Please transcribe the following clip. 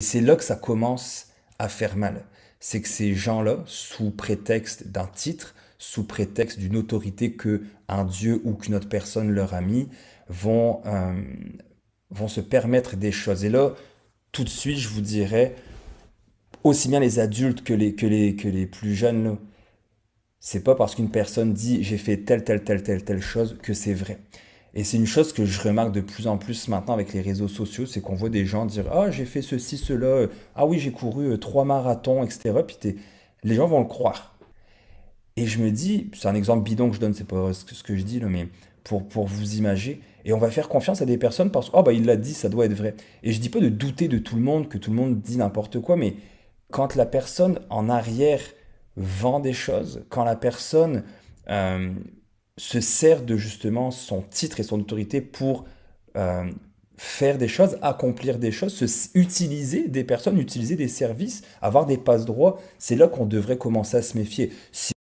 C'est là que ça commence à faire mal. C'est que ces gens-là, sous prétexte d'un titre, sous prétexte d'une autorité que un dieu ou qu'une autre personne leur a mis, vont, vont se permettre des choses. Et là, tout de suite, je vous dirais, aussi bien les adultes que les plus jeunes, là, c'est pas parce qu'une personne dit j'ai fait telle chose que c'est vrai. Et c'est une chose que je remarque de plus en plus maintenant avec les réseaux sociaux, c'est qu'on voit des gens dire ah j'ai fait ceci, cela, ah oui j'ai couru 3 marathons, etc. Les gens vont le croire. Et je me dis, c'est un exemple bidon que je donne, c'est pas ce que je dis là, mais pour vous imager, et on va faire confiance à des personnes parce que oh bah il l'a dit, ça doit être vrai. Et je dis pas de douter de tout le monde, que tout le monde dit n'importe quoi, mais quand la personne en arrière vend des choses, quand la personne euh, se sert de justement son titre et son autorité pour euh, faire des choses, accomplir des choses, utiliser des personnes, utiliser des services, avoir des passe-droits, c'est là qu'on devrait commencer à se méfier.